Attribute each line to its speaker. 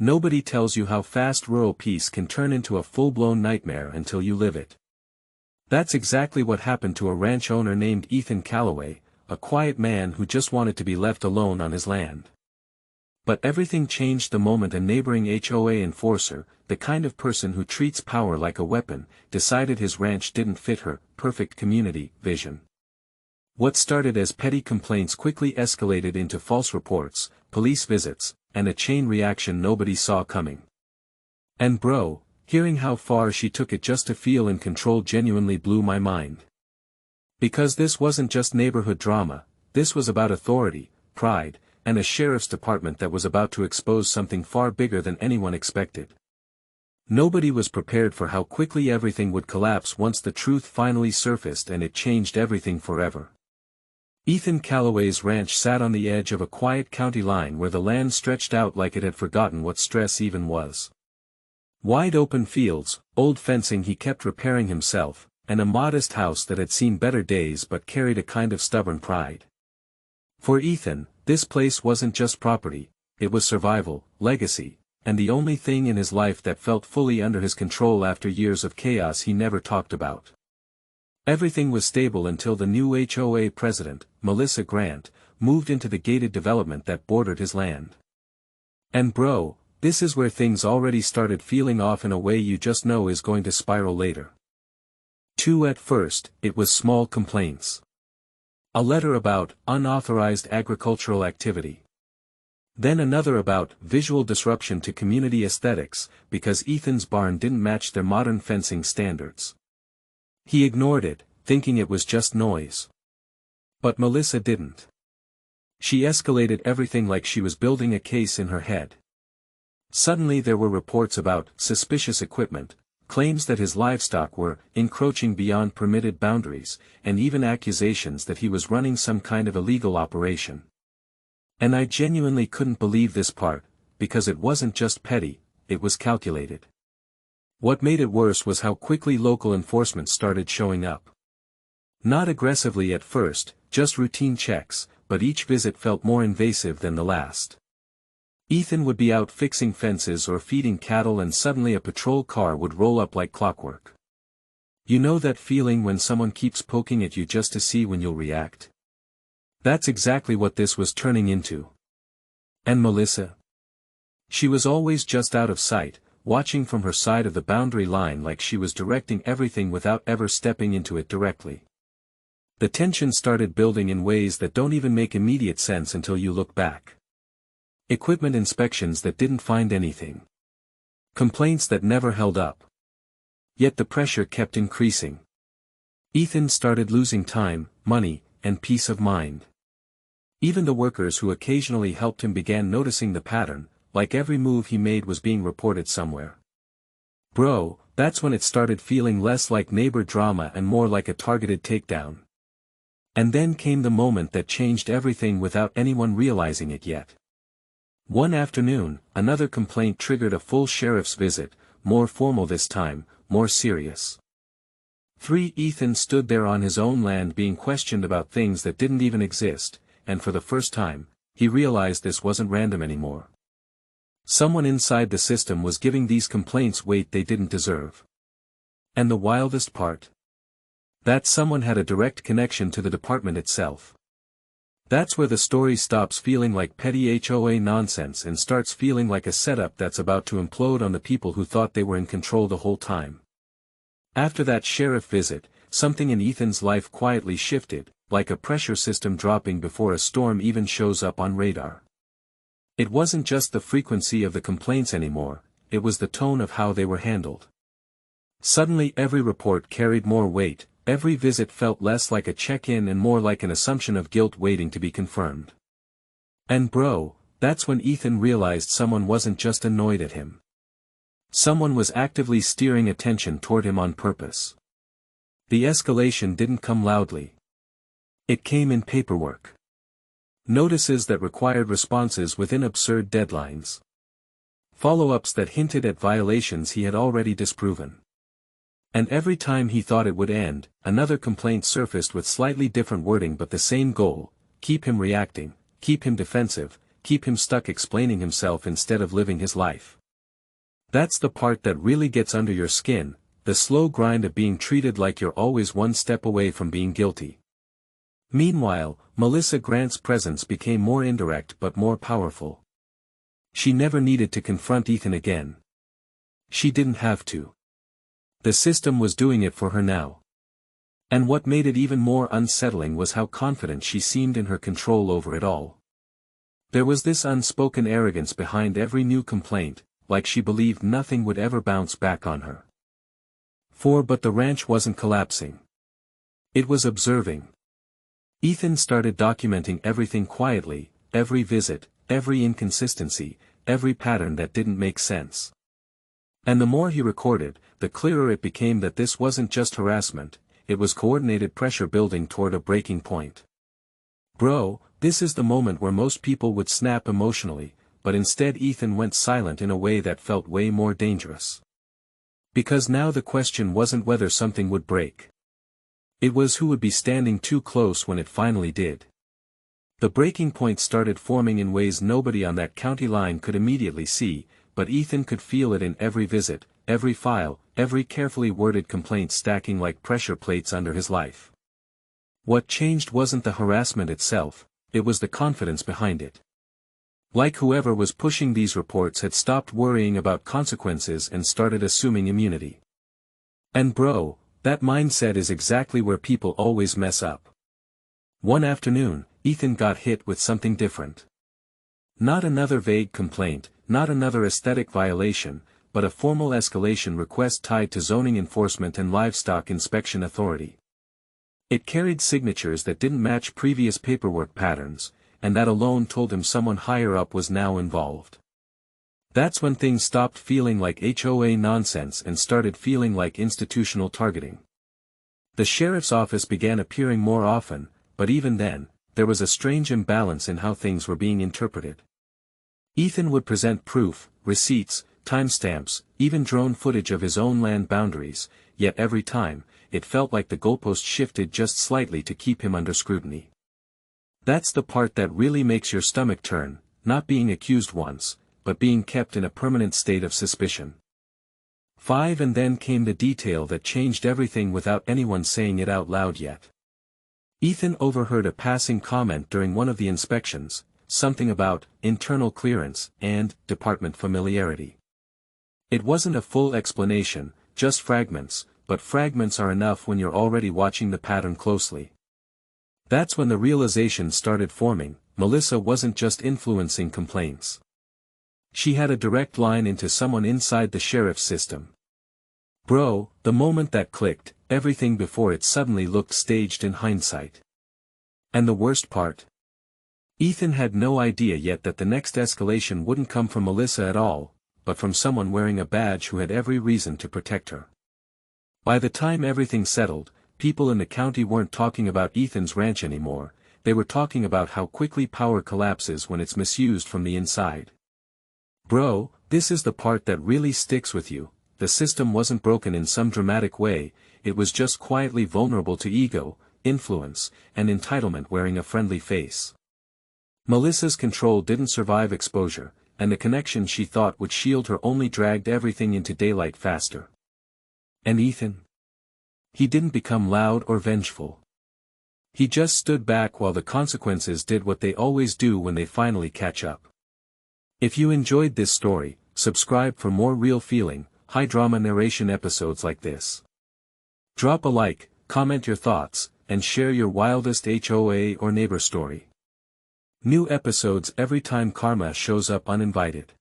Speaker 1: Nobody tells you how fast rural peace can turn into a full-blown nightmare until you live it. That's exactly what happened to a ranch owner named Ethan Calloway, a quiet man who just wanted to be left alone on his land. But everything changed the moment a neighboring HOA enforcer, the kind of person who treats power like a weapon, decided his ranch didn't fit her perfect community vision. What started as petty complaints quickly escalated into false reports, police visits, and a chain reaction nobody saw coming. And bro, hearing how far she took it just to feel in control genuinely blew my mind. Because this wasn't just neighborhood drama, this was about authority, pride, and a sheriff's department that was about to expose something far bigger than anyone expected. Nobody was prepared for how quickly everything would collapse once the truth finally surfaced, and it changed everything forever. Ethan Calloway's ranch sat on the edge of a quiet county line where the land stretched out like it had forgotten what stress even was. Wide open fields, old fencing he kept repairing himself, and a modest house that had seen better days but carried a kind of stubborn pride. For Ethan, this place wasn't just property, it was survival, legacy, and the only thing in his life that felt fully under his control after years of chaos he never talked about. Everything was stable until the new HOA president, Melissa Grant, moved into the gated development that bordered his land. And bro, this is where things already started feeling off in a way you just know is going to spiral later. At first, it was small complaints. A letter about unauthorized agricultural activity. Then another about visual disruption to community aesthetics, because Ethan's barn didn't match their modern fencing standards. He ignored it, thinking it was just noise. But Melissa didn't. She escalated everything like she was building a case in her head. Suddenly there were reports about suspicious equipment, claims that his livestock were encroaching beyond permitted boundaries, and even accusations that he was running some kind of illegal operation. And I genuinely couldn't believe this part, because it wasn't just petty, it was calculated. What made it worse was how quickly local enforcement started showing up. Not aggressively at first, just routine checks, but each visit felt more invasive than the last. Ethan would be out fixing fences or feeding cattle and suddenly a patrol car would roll up like clockwork. You know that feeling when someone keeps poking at you just to see when you'll react? That's exactly what this was turning into. And Melissa? She was always just out of sight, watching from her side of the boundary line like she was directing everything without ever stepping into it directly. The tension started building in ways that don't even make immediate sense until you look back. Equipment inspections that didn't find anything. Complaints that never held up. Yet the pressure kept increasing. Ethan started losing time, money, and peace of mind. Even the workers who occasionally helped him began noticing the pattern, like every move he made was being reported somewhere. Bro, that's when it started feeling less like neighbor drama and more like a targeted takedown. And then came the moment that changed everything without anyone realizing it yet. One afternoon, another complaint triggered a full sheriff's visit, more formal this time, more serious. Ethan stood there on his own land being questioned about things that didn't even exist, and for the first time, he realized this wasn't random anymore. Someone inside the system was giving these complaints weight they didn't deserve. And the wildest part? That someone had a direct connection to the department itself. That's where the story stops feeling like petty HOA nonsense and starts feeling like a setup that's about to implode on the people who thought they were in control the whole time. After that sheriff visit, something in Ethan's life quietly shifted, like a pressure system dropping before a storm even shows up on radar. It wasn't just the frequency of the complaints anymore, it was the tone of how they were handled. Suddenly every report carried more weight. Every visit felt less like a check-in and more like an assumption of guilt waiting to be confirmed. And bro, that's when Ethan realized someone wasn't just annoyed at him. Someone was actively steering attention toward him on purpose. The escalation didn't come loudly. It came in paperwork. Notices that required responses within absurd deadlines. Follow-ups that hinted at violations he had already disproven. And every time he thought it would end, another complaint surfaced with slightly different wording but the same goal: keep him reacting, keep him defensive, keep him stuck explaining himself instead of living his life. That's the part that really gets under your skin, the slow grind of being treated like you're always one step away from being guilty. Meanwhile, Melissa Grant's presence became more indirect but more powerful. She never needed to confront Ethan again. She didn't have to. The system was doing it for her now. And what made it even more unsettling was how confident she seemed in her control over it all. There was this unspoken arrogance behind every new complaint, like she believed nothing would ever bounce back on her. But the ranch wasn't collapsing. It was observing. Ethan started documenting everything quietly, every visit, every inconsistency, every pattern that didn't make sense. And the more he recorded, the clearer it became that this wasn't just harassment, it was coordinated pressure building toward a breaking point. Bro, this is the moment where most people would snap emotionally, but instead Ethan went silent in a way that felt way more dangerous. Because now the question wasn't whether something would break. It was who would be standing too close when it finally did. The breaking point started forming in ways nobody on that county line could immediately see, but Ethan could feel it in every visit, every file, every carefully worded complaint stacking like pressure plates under his life. What changed wasn't the harassment itself, it was the confidence behind it. Like whoever was pushing these reports had stopped worrying about consequences and started assuming immunity. And bro, that mindset is exactly where people always mess up. One afternoon, Ethan got hit with something different. Not another vague complaint, not another aesthetic violation, but a formal escalation request tied to zoning enforcement and livestock inspection authority. It carried signatures that didn't match previous paperwork patterns, and that alone told him someone higher up was now involved. That's when things stopped feeling like HOA nonsense and started feeling like institutional targeting. The sheriff's office began appearing more often, but even then, there was a strange imbalance in how things were being interpreted. Ethan would present proof, receipts, timestamps, even drone footage of his own land boundaries, yet every time, it felt like the goalpost shifted just slightly to keep him under scrutiny. That's the part that really makes your stomach turn, not being accused once, but being kept in a permanent state of suspicion. And then came the detail that changed everything without anyone saying it out loud yet. Ethan overheard a passing comment during one of the inspections, something about internal clearance and department familiarity. It wasn't a full explanation, just fragments, but fragments are enough when you're already watching the pattern closely. That's when the realization started forming, Melissa wasn't just influencing complaints. She had a direct line into someone inside the sheriff's system. Bro, the moment that clicked, everything before it suddenly looked staged in hindsight. And the worst part? Ethan had no idea yet that the next escalation wouldn't come from Melissa at all, but from someone wearing a badge who had every reason to protect her. By the time everything settled, people in the county weren't talking about Ethan's ranch anymore, they were talking about how quickly power collapses when it's misused from the inside. Bro, this is the part that really sticks with you, the system wasn't broken in some dramatic way, it was just quietly vulnerable to ego, influence, and entitlement wearing a friendly face. Melissa's control didn't survive exposure, and the connection she thought would shield her only dragged everything into daylight faster. And Ethan? He didn't become loud or vengeful. He just stood back while the consequences did what they always do when they finally catch up. If you enjoyed this story, subscribe for more real feeling, high drama narration episodes like this. Drop a like, comment your thoughts, and share your wildest HOA or neighbor story. New episodes every time karma shows up uninvited.